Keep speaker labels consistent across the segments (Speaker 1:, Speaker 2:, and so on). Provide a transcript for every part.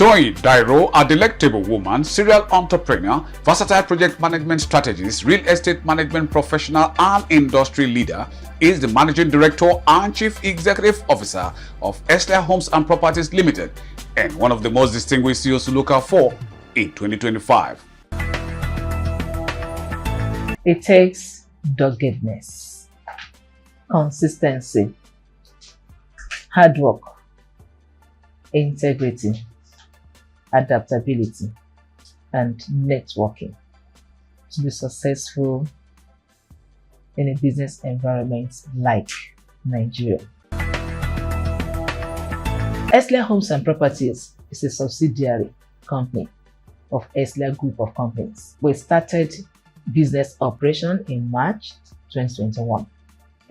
Speaker 1: Toyin Dairo, a delectable woman, serial entrepreneur, versatile project management strategist, real estate management professional, and industry leader, is the Managing Director and Chief Executive Officer of Esliahomesandproperties Limited, and one of the most distinguished CEOs to look out for in 2025.
Speaker 2: It takes doggedness, consistency, hard work, integrity, adaptability, and networking to be successful in a business environment like Nigeria. Esliah Homes and Properties is a subsidiary company of Esliah Group of Companies. We started business operation in March 2021.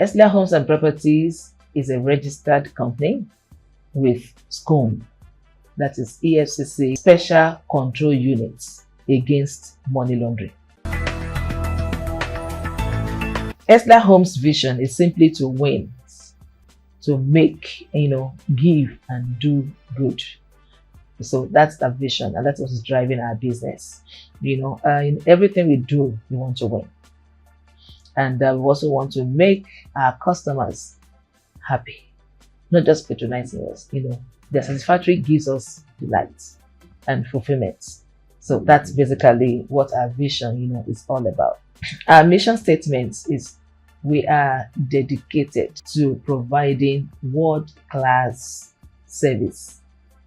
Speaker 2: Esliah Homes and Properties is a registered company with SCOUN, that is EFCC Special Control Units against money laundering. Esliah Homes' vision is simply to win, to make, give and do good. So that's the vision, and that's what's driving our business. In everything we do, we want to win. And we also want to make our customers happy, not just patronizing us. The satisfactory gives us delight and fulfillment. So that's basically what our vision, is all about. Our mission statement is we are dedicated to providing world-class service,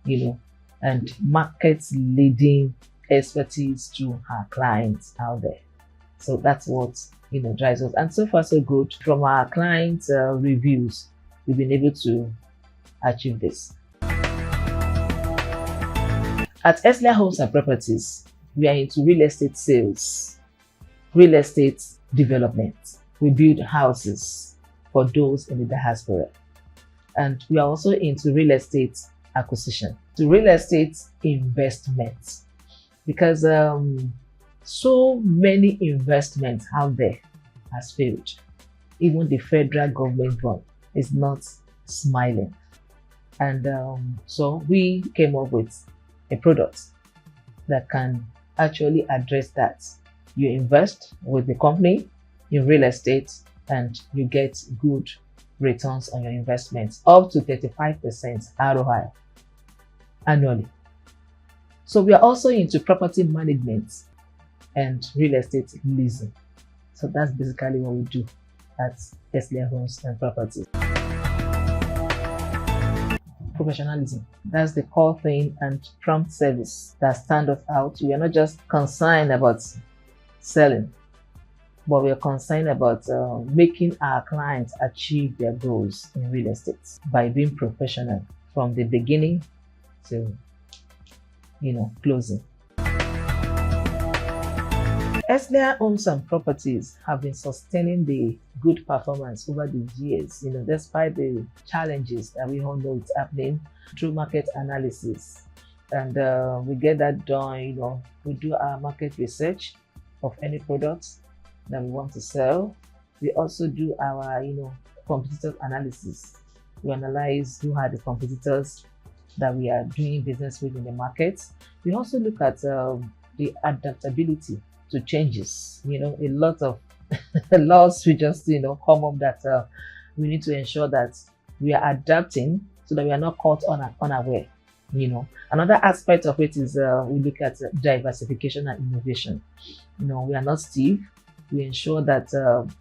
Speaker 2: and market-leading expertise to our clients out there. So that's what, drives us. And so far, so good. From our clients' reviews, we've been able to achieve this. At Esliah Homes and Properties, we are into real estate sales, real estate development. We build houses for those in the diaspora. And we are also into real estate acquisition, to real estate investments, because so many investments out there has failed. Even the federal government one is not smiling. And so we came up with a product that can actually address that. You invest with the company in real estate and you get good returns on your investments, up to 35% ROI annually. So we are also into property management and real estate leasing. So that's basically what we do at Esliah Homes and Properties. Professionalism, that's the core thing, and prompt service that stand us out. We are not just concerned about selling, but we are concerned about making our clients achieve their goals in real estate by being professional from the beginning to closing. Esliah Homes and Properties have been sustaining the good performance over the years, despite the challenges that we all know it's happening through market analysis. And we get that done, we do our market research of any products that we want to sell. We also do our, competitive analysis. We analyze who are the competitors that we are doing business with in the market. We also look at the adaptability to changes. A lot of laws we just come up that we need to ensure that we are adapting so that we are not caught unaware. Another aspect of it is we look at diversification and innovation. We are not stiff. We ensure that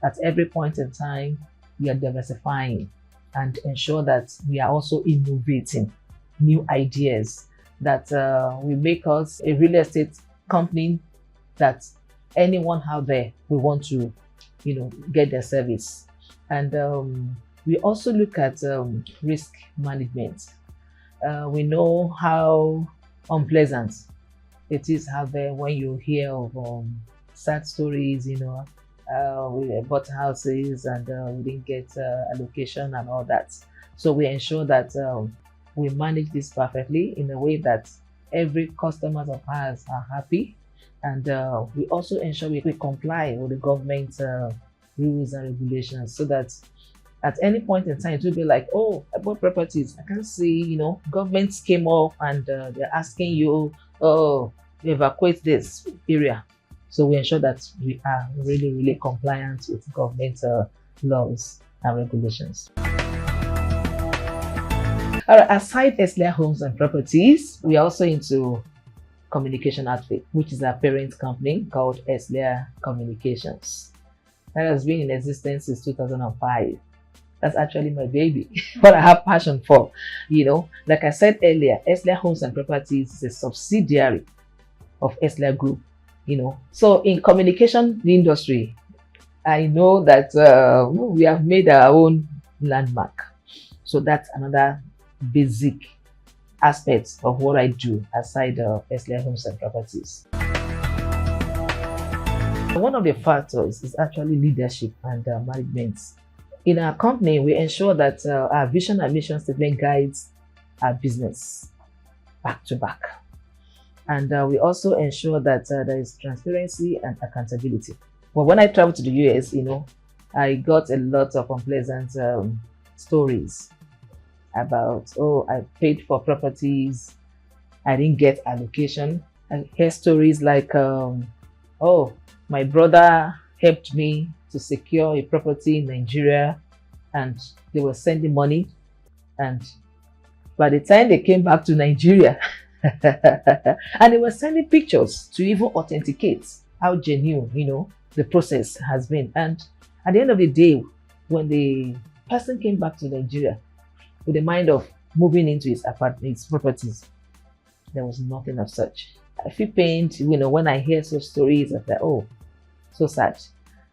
Speaker 2: at every point in time we are diversifying and ensure that we are also innovating new ideas that will make us a real estate company that anyone out there will want to get their service. And we also look at risk management. We know how unpleasant it is out there when you hear of sad stories. We bought houses and we didn't get allocation and all that. So we ensure that we manage this perfectly in a way that every customer of ours are happy. And we also ensure we comply with the government rules and regulations so that At any point in time, it will be like, oh, I bought properties. I can't see, governments came up and they're asking you, oh, evacuate this area. So we ensure that we are really, really compliant with government laws and regulations. All right, aside Esliah Homes and Properties, we are also into communication outfit, which is our parent company called Esliah Communications. That has been in existence since 2005. That's actually my baby, what I have passion for. Like I said earlier, Esliah Homes and Properties is a subsidiary of Esliah Group. So in communication industry, I know that we have made our own landmark. So that's another basic aspect of what I do aside Esliah Homes and Properties. One of the factors is actually leadership and management. In our company, we ensure that our vision and mission statement guides our business back to back. And we also ensure that there is transparency and accountability. But when I traveled to the US, I got a lot of unpleasant stories about, oh, I paid for properties, I didn't get allocation. I hear stories like, oh, my brother helped me to secure a property in Nigeria and they were sending money, and by the time they came back to Nigeria and they were sending pictures to even authenticate how genuine the process has been. And at the end of the day, when the person came back to Nigeria with the mind of moving into his properties, there was nothing of such. I feel pained when I hear such stories of that. Oh, so sad.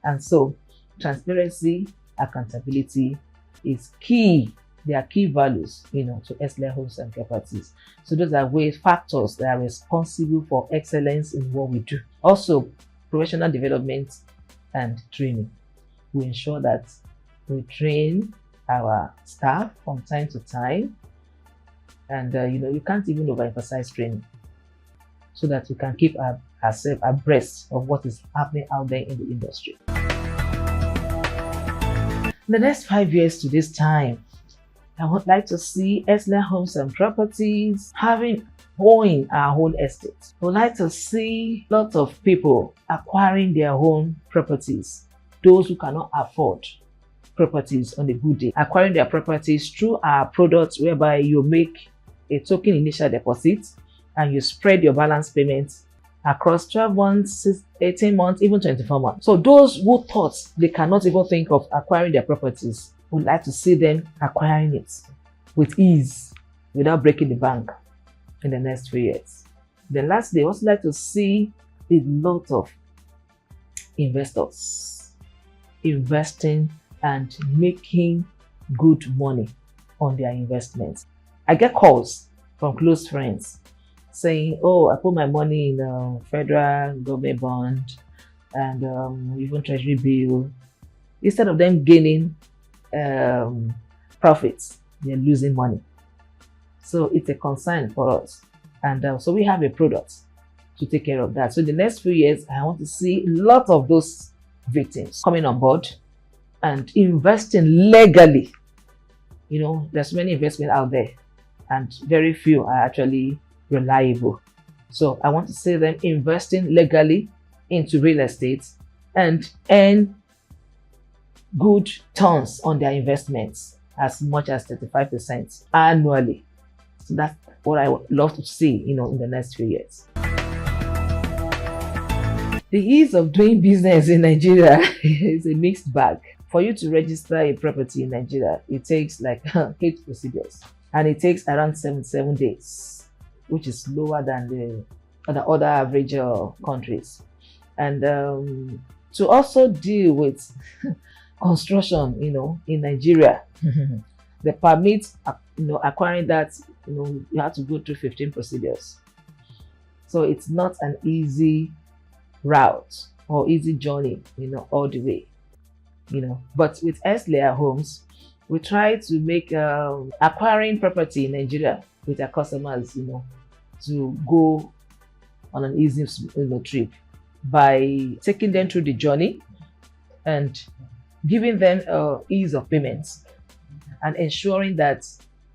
Speaker 2: And so transparency, accountability is key. They are key values, to Esliah Homes and Properties. So those are factors that are responsible for excellence in what we do. Also, professional development and training. We ensure that we train our staff from time to time. And, you can't even overemphasize training, so that we can keep ourselves abreast of what is happening out there in the industry. In the next 5 years to this time, I would like to see Esliah Homes and Properties owning our own estate. I would like to see lots of people acquiring their own properties. Those who cannot afford properties on a good day, acquiring their properties through our products, whereby you make a token initial deposit and you spread your balance payments across 12 months, 18 months, even 24 months. So those who thought they cannot even think of acquiring their properties, would like to see them acquiring it with ease without breaking the bank in the next few years. Then lastly, I also like to see a lot of investors investing and making good money on their investments. I get calls from close friends saying, oh, I put my money in a federal government bond and even treasury bill. Instead of them gaining profits, they're losing money. So it's a concern for us. And so we have a product to take care of that. So in the next few years, I want to see a lot of those victims coming on board and investing legally. There's many investments out there and very few are actually reliable. So I want to see them investing legally into real estate and earn good turns on their investments, as much as 35% annually. So that's what I would love to see, in the next few years. The ease of doing business in Nigeria is a mixed bag. For you to register a property in Nigeria, it takes like 8 procedures, and it takes around 77 days, which is lower than the other average countries. And to also deal with construction, in Nigeria, the permit, acquiring that, you have to go through 15 procedures. So it's not an easy route or easy journey, all the way, But with Esliah Homes, we try to make acquiring property in Nigeria with our customers, to go on an easy, trip by taking them through the journey and giving them ease of payments, and ensuring that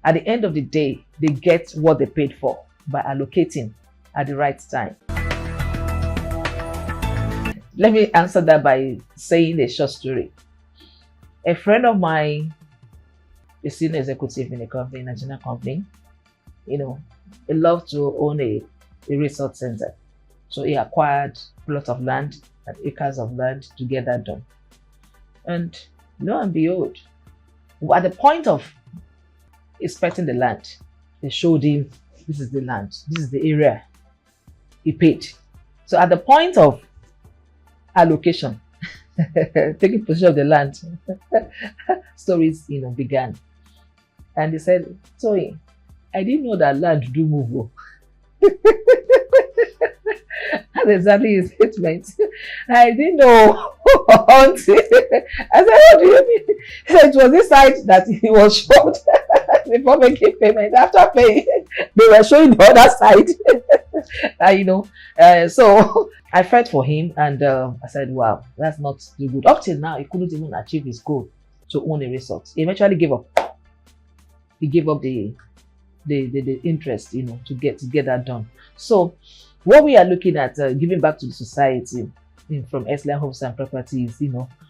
Speaker 2: at the end of the day, they get what they paid for by allocating at the right time. Let me answer that by saying a short story. A friend of mine, a senior executive in a company, a Nigerian company, he loved to own a resort center. So he acquired a plot of land and acres of land to get that done. And lo and behold, at the point of inspecting the land, they showed him, this is the land, this is the area. He paid. So at the point of allocation, taking possession of the land, stories began. And they said, sorry, I didn't know that land do move. That's exactly his statement. I didn't know. I said, what do you mean? He said it was this side that he was showed before making payment. After paying, they were showing the other side. So I felt for him, and I said, wow, that's not too good. Up till now, he couldn't even achieve his goal to own a resort. He eventually gave up. He gave up the interest, to get that done. So what we are looking at, giving back to the society from Esliahomesandproperties,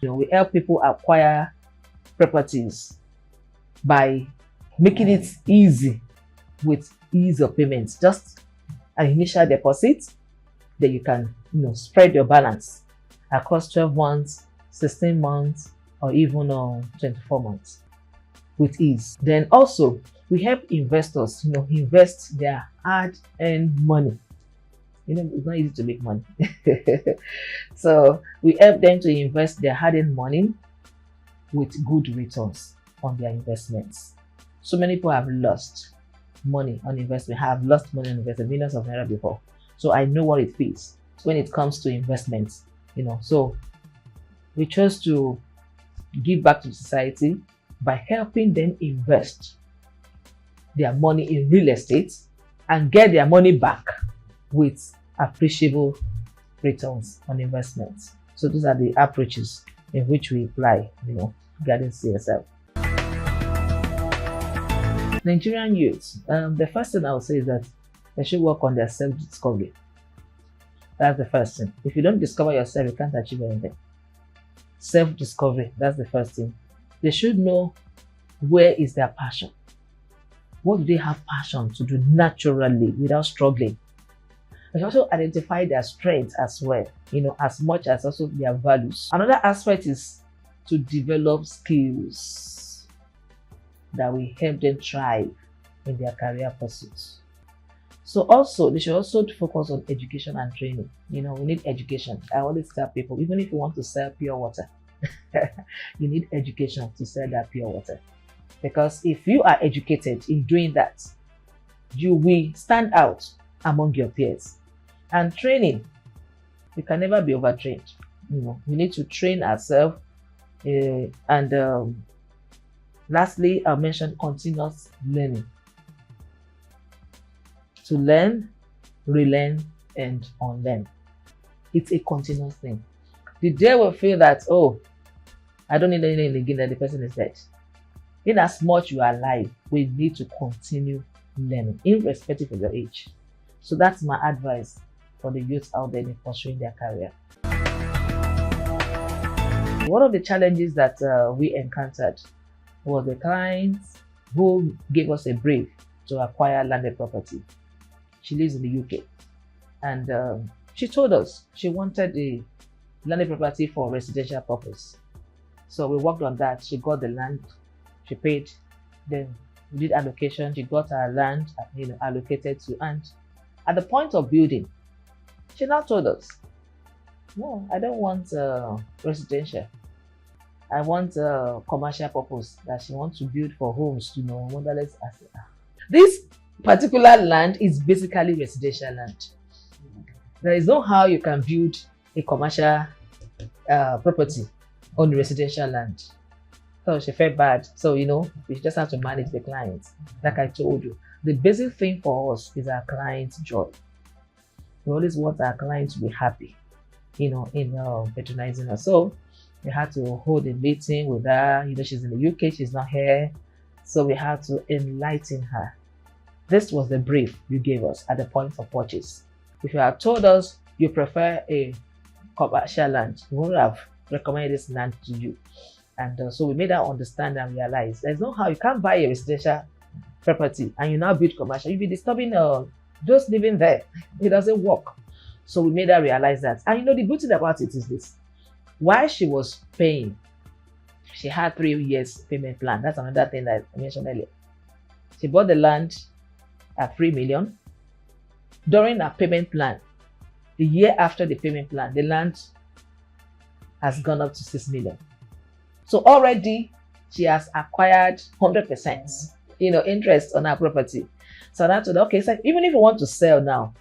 Speaker 2: we help people acquire properties by making it easy with ease of payments. Just an initial deposit, then you can spread your balance across 12 months, 16 months, or even 24 months with ease. Then also we help investors invest their hard-earned money. It's not easy to make money. So we help them to invest their hard-earned money with good returns on their investments. So many people have lost money on investment, millions of naira before. So I know what it feels when it comes to investments. So we chose to give back to society by helping them invest their money in real estate and get their money back with appreciable returns on investments. So those are the approaches in which we apply, regarding CSL. Nigerian youths, the first thing I would say is that they should work on their self-discovery. That's the first thing. If you don't discover yourself, you can't achieve anything. Self-discovery, that's the first thing. They should know where is their passion. What do they have passion to do naturally without struggling? They should also identify their strengths as well, as much as also their values. Another aspect is to develop skills that will help them thrive in their career pursuits. So also, they should also focus on education and training. We need education. I always tell people, even if you want to sell pure water, you need education to sell that pure water. Because if you are educated in doing that, you will stand out among your peers. And training, you can never be overtrained. We need to train ourselves. Lastly, I'll mention continuous learning. To learn, relearn, and unlearn. It's a continuous thing. The day we feel that, oh, I don't need anything again, that the person is dead. In as much you are alive, we need to continue learning, irrespective of your age. So that's my advice for the youth out there in pursuing their career. One of the challenges that we encountered was the clients who gave us a brief to acquire landed property. She lives in the UK, and she told us she wanted the landed property for residential purpose. So we worked on that. She got the land, she paid, then we did allocation. She got her land, allocated to, and at the point of building, she now told us, no, I don't want residential. I want commercial purpose, that she wants to build for homes, wonderless asset. This particular land is basically residential land. There is no how you can build a commercial property on residential land. So she felt bad. So, we just have to manage the clients. Like I told you, the basic thing for us is our client's joy. We always want our clients to be happy, in patronizing us. So We had to hold a meeting with her. She's in the UK, she's not here. So we had to enlighten her. This was the brief you gave us at the point of purchase. If you had told us you prefer a commercial land, we would have recommended this land to you. And so we made her understand and realize there's no how you can't buy a residential property and you now build commercial. You'll be disturbing just living there. It doesn't work. So we made her realize that. And the good thing about it is this. While she was paying, she had 3 years payment plan. That's another thing that I mentioned earlier. She bought the land at 3 million. During her payment plan, the year after the payment plan, the land has gone up to 6 million. So already she has acquired 100%, interest on her property. So that's okay. So even if you want to sell now,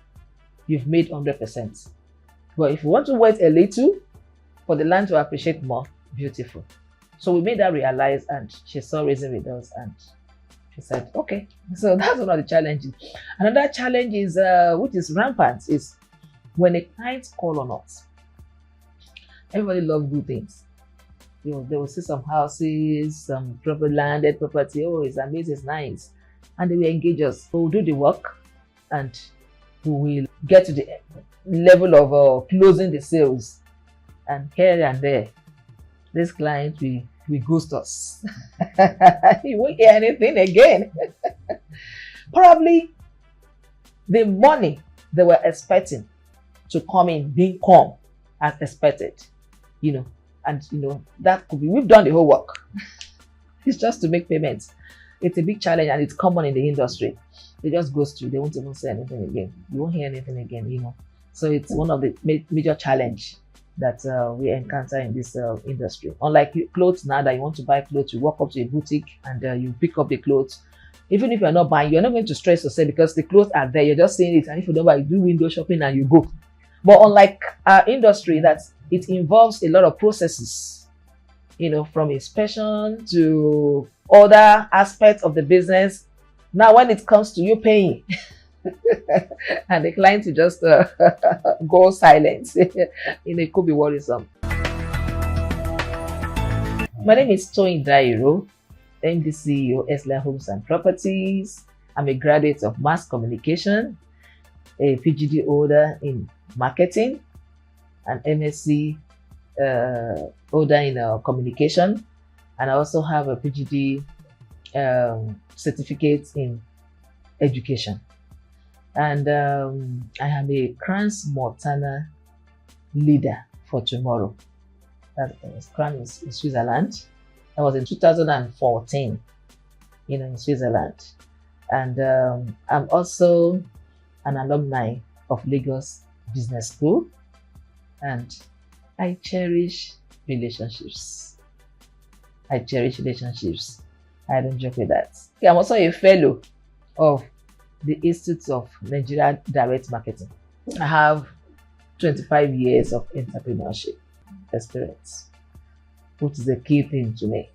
Speaker 2: you've made 100%. But if you want to wait a little for the land to appreciate more, beautiful. So we made her realize, and she saw reason with us, and she said, okay. So that's one of the challenges. Another challenge is, which is rampant, is when a client call on us. Everybody loves good things. They will see some houses, some proper landed property. Oh, it's amazing, it's nice. And they will engage us. We will do the work and we will get to the level of closing the sales. And here and there, this client will ghost us. You won't hear anything again. Probably the money they were expecting to come in didn't come as expected. And that could be, we've done the whole work. It's just to make payments. It's a big challenge and it's common in the industry. It just goes through. They won't even say anything again. You won't hear anything again, So it's one of the major challenge that we encounter in this industry. Unlike clothes now, that you want to buy clothes, you walk up to a boutique and you pick up the clothes. Even if you're not buying, you're not going to stress yourself because the clothes are there. You're just seeing it. And if you don't buy, you do window shopping and you go. But unlike our industry, that it involves a lot of processes, from inspection to other aspects of the business. Now, when it comes to you paying, and the client will just go silent, it could be worrisome. My name is Toyin Dairo, MD CEO, Esliahomesandproperties. I'm a graduate of mass communication, a PhD holder in marketing, an MSc holder in communication, and I also have a PhD certificate in education. And I am a Crans-Montana leader for tomorrow. That was Crans in Switzerland. That was in 2014, in Switzerland. And I'm also an alumni of Lagos Business School, and I cherish relationships. I don't joke with that. Okay, I'm also a fellow of the Institute of Nigeria Direct Marketing. I have 25 years of entrepreneurship experience, which is a key thing to me.